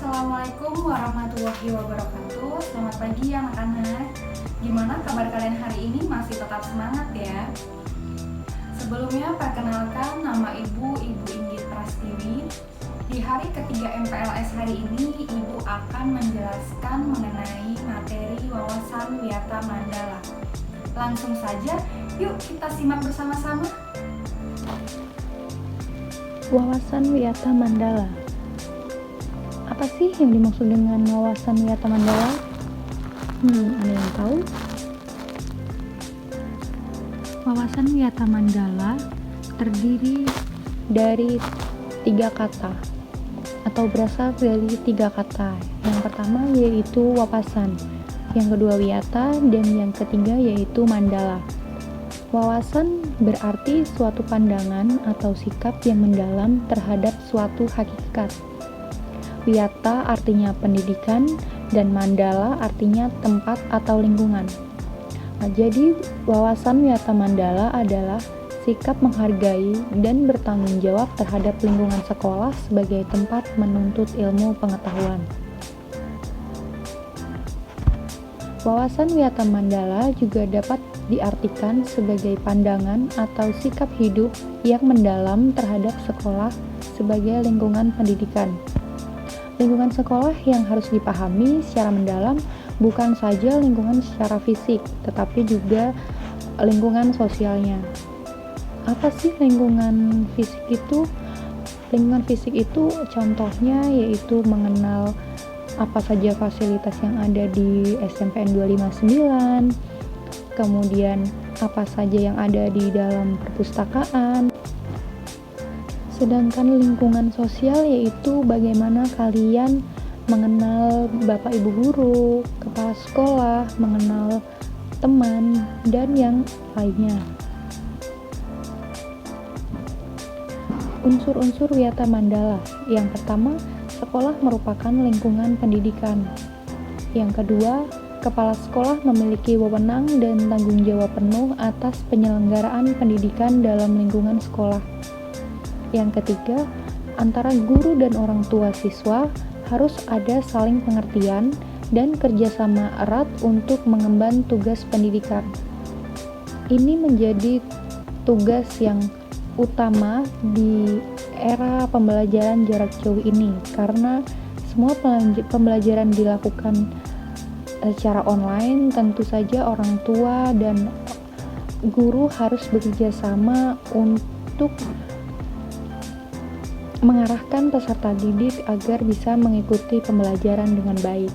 Assalamualaikum warahmatullahi wabarakatuh. Selamat pagi anak-anak. Gimana kabar kalian hari ini? Masih tetap semangat ya? Sebelumnya perkenalkan, nama Ibu Inggit Prastiwi. Di hari ketiga MPLS hari ini, Ibu akan menjelaskan mengenai materi wawasan wiyata Mandala. Langsung saja, yuk kita simak bersama-sama. Wawasan wiyata Mandala. Apa sih yang dimaksud dengan wawasan wiyata Mandala? Ada yang tahu? Wawasan wiyata Mandala terdiri dari 3 kata atau berasal dari 3 kata. Yang pertama yaitu wawasan, yang kedua wiyata, dan yang ketiga yaitu Mandala. Wawasan berarti suatu pandangan atau sikap yang mendalam terhadap suatu hakikat. Wiyata artinya pendidikan, dan Mandala artinya tempat atau lingkungan. Nah, jadi wawasan wiyata Mandala adalah sikap menghargai dan bertanggung jawab terhadap lingkungan sekolah sebagai tempat menuntut ilmu pengetahuan. Wawasan wiyata Mandala juga dapat diartikan sebagai pandangan atau sikap hidup yang mendalam terhadap sekolah sebagai lingkungan pendidikan. Lingkungan sekolah yang harus dipahami secara mendalam bukan saja lingkungan secara fisik, tetapi juga lingkungan sosialnya. Apa sih lingkungan fisik itu? Lingkungan fisik itu contohnya yaitu mengenal apa saja fasilitas yang ada di SMPN 259, kemudian apa saja yang ada di dalam perpustakaan. Sedangkan lingkungan sosial yaitu bagaimana kalian mengenal bapak ibu guru, kepala sekolah, mengenal teman, dan yang lainnya. Unsur-unsur wiyata Mandala. Yang pertama, sekolah merupakan lingkungan pendidikan. Yang kedua, kepala sekolah memiliki wewenang dan tanggung jawab penuh atas penyelenggaraan pendidikan dalam lingkungan sekolah. Yang ketiga, antara guru dan orang tua siswa harus ada saling pengertian dan kerjasama erat untuk mengemban tugas pendidikan. Ini menjadi tugas yang utama di era pembelajaran jarak jauh ini, karena semua pembelajaran dilakukan secara online. Tentu saja orang tua dan guru harus bekerja sama untuk mengarahkan peserta didik agar bisa mengikuti pembelajaran dengan baik.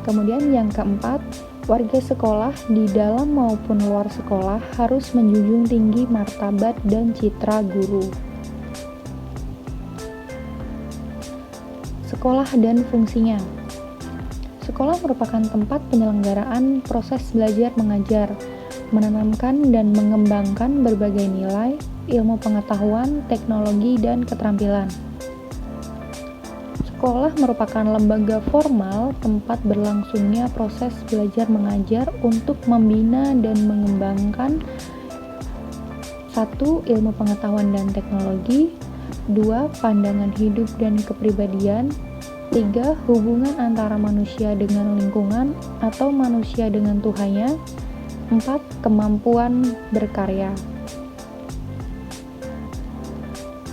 Kemudian yang keempat, warga sekolah di dalam maupun luar sekolah harus menjunjung tinggi martabat dan citra guru. Sekolah dan fungsinya. Sekolah merupakan tempat penyelenggaraan proses belajar mengajar, menanamkan dan mengembangkan berbagai nilai, ilmu pengetahuan, teknologi, dan keterampilan. Sekolah merupakan lembaga formal tempat berlangsungnya proses belajar mengajar untuk membina dan mengembangkan 1. Ilmu pengetahuan dan teknologi, 2. Pandangan hidup dan kepribadian, 3. Hubungan antara manusia dengan lingkungan atau manusia dengan Tuhannya, 4. Kemampuan berkarya.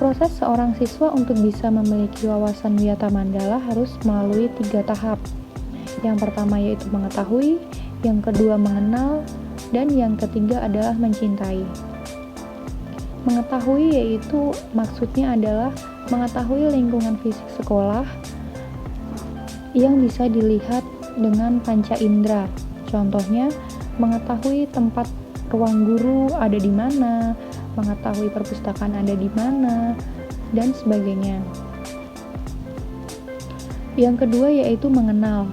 Proses seorang siswa untuk bisa memiliki wawasan wiyata Mandala harus melalui 3 tahap. Yang pertama yaitu mengetahui, yang kedua mengenal, dan yang ketiga adalah mencintai. Mengetahui yaitu maksudnya adalah mengetahui lingkungan fisik sekolah yang bisa dilihat dengan panca indera. Contohnya, mengetahui tempat ruang guru ada di mana, mengetahui perpustakaan ada di mana, dan sebagainya. Yang kedua yaitu mengenal.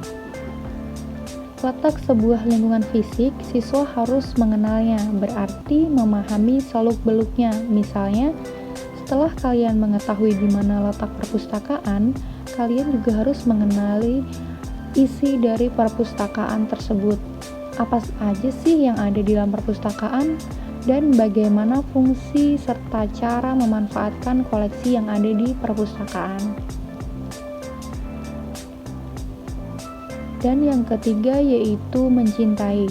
Letak sebuah lingkungan fisik, siswa harus mengenalnya, berarti memahami seluk-beluknya. Misalnya, setelah kalian mengetahui di mana letak perpustakaan, kalian juga harus mengenali isi dari perpustakaan tersebut. Apa aja sih yang ada di dalam perpustakaan? Dan bagaimana fungsi serta cara memanfaatkan koleksi yang ada di perpustakaan. Dan yang ketiga yaitu mencintai.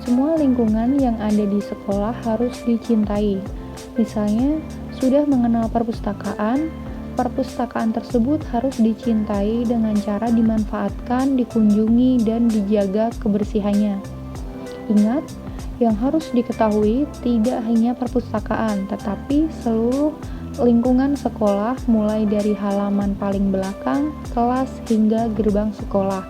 Semua lingkungan yang ada di sekolah harus dicintai. Misalnya, sudah mengenal perpustakaan, perpustakaan tersebut harus dicintai dengan cara dimanfaatkan, dikunjungi, dan dijaga kebersihannya. Ingat, yang harus diketahui tidak hanya perpustakaan, tetapi seluruh lingkungan sekolah mulai dari halaman paling belakang, kelas, hingga gerbang sekolah.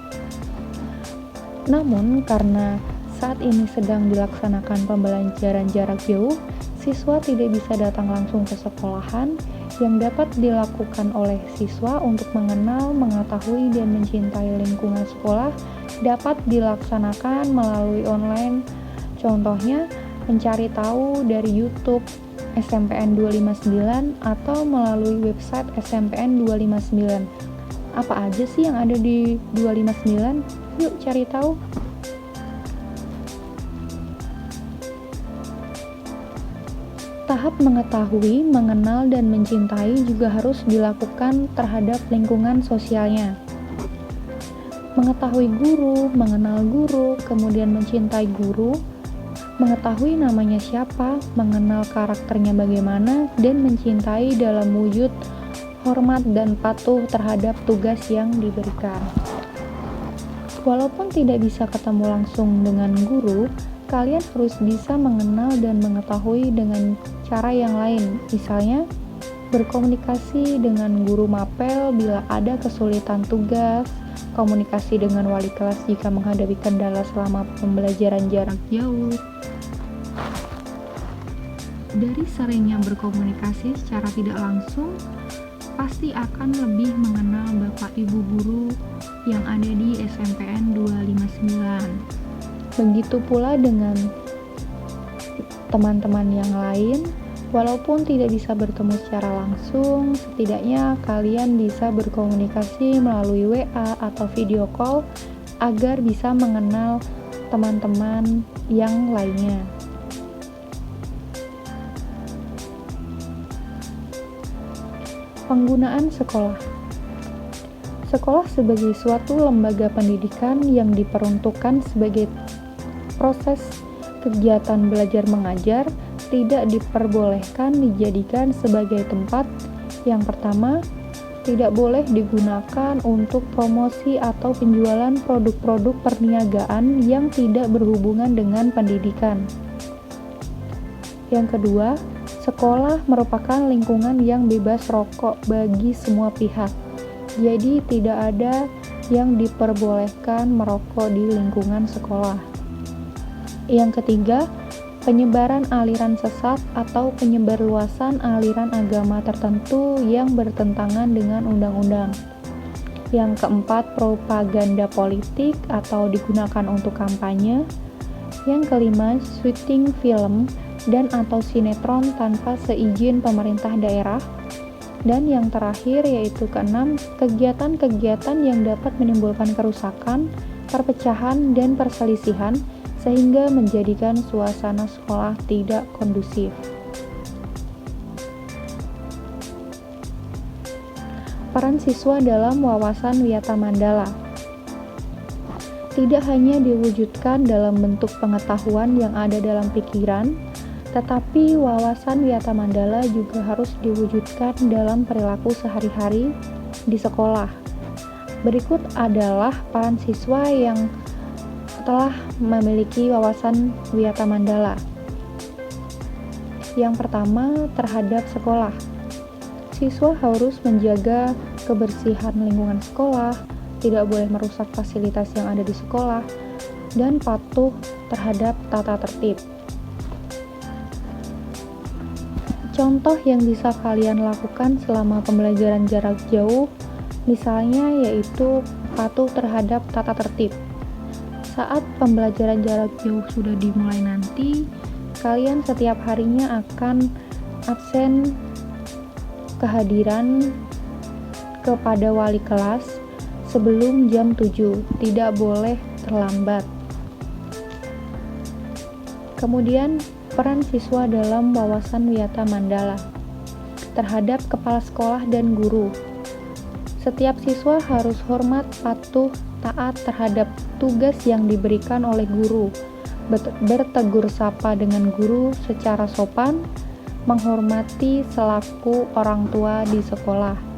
Namun, karena saat ini sedang dilaksanakan pembelajaran jarak jauh, siswa tidak bisa datang langsung ke sekolahan. Yang dapat dilakukan oleh siswa untuk mengenal, mengetahui, dan mencintai lingkungan sekolah dapat dilaksanakan melalui online. Contohnya, mencari tahu dari YouTube SMPN 259 atau melalui website SMPN 259. Apa aja sih yang ada di 259? Yuk cari tahu. Tahap mengetahui, mengenal, dan mencintai juga harus dilakukan terhadap lingkungan sosialnya. Mengetahui guru, mengenal guru, kemudian mencintai guru, mengetahui namanya siapa, mengenal karakternya bagaimana, dan mencintai dalam wujud hormat dan patuh terhadap tugas yang diberikan. Walaupun tidak bisa ketemu langsung dengan guru, kalian harus bisa mengenal dan mengetahui dengan cara yang lain. Misalnya, berkomunikasi dengan guru mapel bila ada kesulitan tugas, komunikasi dengan wali kelas jika menghadapi kendala selama pembelajaran jarak jauh. Dari seringnya berkomunikasi secara tidak langsung, pasti akan lebih mengenal Bapak Ibu guru yang ada di SMPN 259. Begitu pula dengan teman-teman yang lain, walaupun tidak bisa bertemu secara langsung, setidaknya kalian bisa berkomunikasi melalui WA atau video call agar bisa mengenal teman-teman yang lainnya. Penggunaan sekolah. Sekolah sebagai suatu lembaga pendidikan yang diperuntukkan sebagai proses kegiatan belajar mengajar tidak diperbolehkan dijadikan sebagai tempat yang pertama, tidak boleh digunakan untuk promosi atau penjualan produk-produk perniagaan yang tidak berhubungan dengan pendidikan. Yang kedua, sekolah merupakan lingkungan yang bebas rokok bagi semua pihak. Jadi tidak ada yang diperbolehkan merokok di lingkungan sekolah. Yang ketiga, penyebaran aliran sesat atau penyebarluasan aliran agama tertentu yang bertentangan dengan undang-undang. Yang keempat, propaganda politik atau digunakan untuk kampanye. Yang kelima, syuting film dan atau sinetron tanpa seizin pemerintah daerah. Dan yang terakhir yaitu keenam, kegiatan-kegiatan yang dapat menimbulkan kerusakan, perpecahan, dan perselisihan sehingga menjadikan suasana sekolah tidak kondusif. Peran siswa dalam wawasan Wiyata Mandala tidak hanya diwujudkan dalam bentuk pengetahuan yang ada dalam pikiran, tetapi wawasan Wiyata Mandala juga harus diwujudkan dalam perilaku sehari-hari di sekolah. Berikut adalah peran siswa yang telah memiliki wawasan Wiyata Mandala. Yang pertama, terhadap sekolah. Siswa harus menjaga kebersihan lingkungan sekolah, tidak boleh merusak fasilitas yang ada di sekolah, dan patuh terhadap tata tertib. Contoh yang bisa kalian lakukan selama pembelajaran jarak jauh, misalnya yaitu patuh terhadap tata tertib. Saat pembelajaran jarak jauh sudah dimulai nanti, kalian setiap harinya akan absen kehadiran kepada wali kelas sebelum jam 7, tidak boleh terlambat. Kemudian, peran siswa dalam wawasan Wiyata Mandala terhadap kepala sekolah dan guru. Setiap siswa harus hormat, patuh taat terhadap tugas yang diberikan oleh guru, bertegur sapa dengan guru secara sopan, menghormati selaku orang tua di sekolah.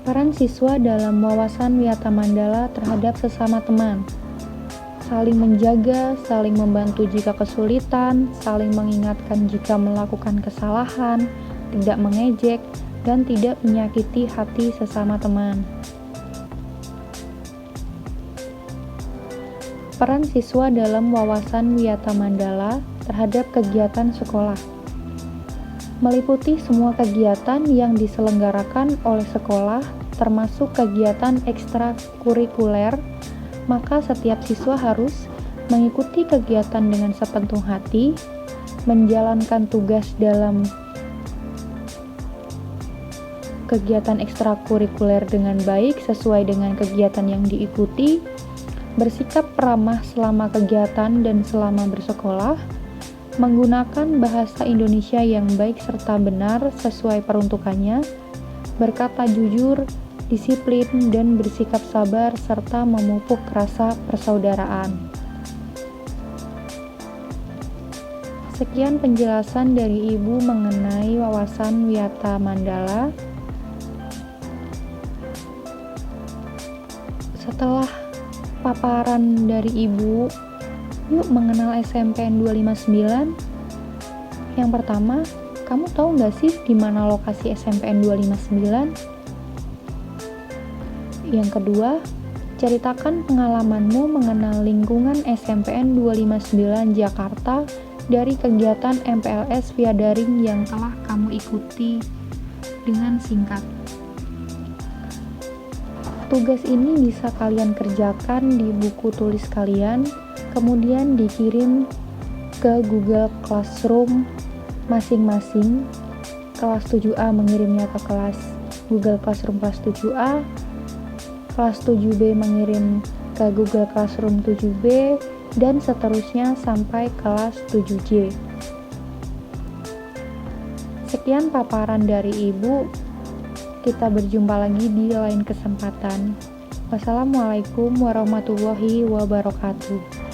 Peran siswa dalam wawasan Wiyata Mandala terhadap sesama teman. Saling menjaga, saling membantu jika kesulitan, saling mengingatkan jika melakukan kesalahan, tidak mengejek, dan tidak menyakiti hati sesama teman. Peran siswa dalam wawasan Wiyata Mandala terhadap kegiatan sekolah meliputi semua kegiatan yang diselenggarakan oleh sekolah, termasuk kegiatan ekstrakurikuler, maka setiap siswa harus mengikuti kegiatan dengan sepenuh hati, menjalankan tugas dalam kegiatan ekstrakurikuler dengan baik sesuai dengan kegiatan yang diikuti, bersikap ramah selama kegiatan dan selama bersekolah, menggunakan bahasa Indonesia yang baik serta benar sesuai peruntukannya, berkata jujur, disiplin, dan bersikap sabar serta memupuk rasa persaudaraan. Sekian penjelasan dari Ibu mengenai wawasan Wiyata Mandala. Setelah paparan dari Ibu, yuk mengenal SMPN 259. Yang pertama, kamu tahu nggak sih di mana lokasi SMPN 259? Yang kedua, ceritakan pengalamanmu mengenal lingkungan SMPN 259 Jakarta dari kegiatan MPLS via daring yang telah kamu ikuti dengan singkat. Tugas ini bisa kalian kerjakan di buku tulis kalian, kemudian dikirim ke Google Classroom masing-masing. Kelas 7A mengirimnya ke kelas Google Classroom kelas 7A, kelas 7B mengirim ke Google Classroom 7B, dan seterusnya sampai kelas 7J. Sekian paparan dari Ibu. Kita berjumpa lagi di lain kesempatan. Wassalamualaikum warahmatullahi wabarakatuh.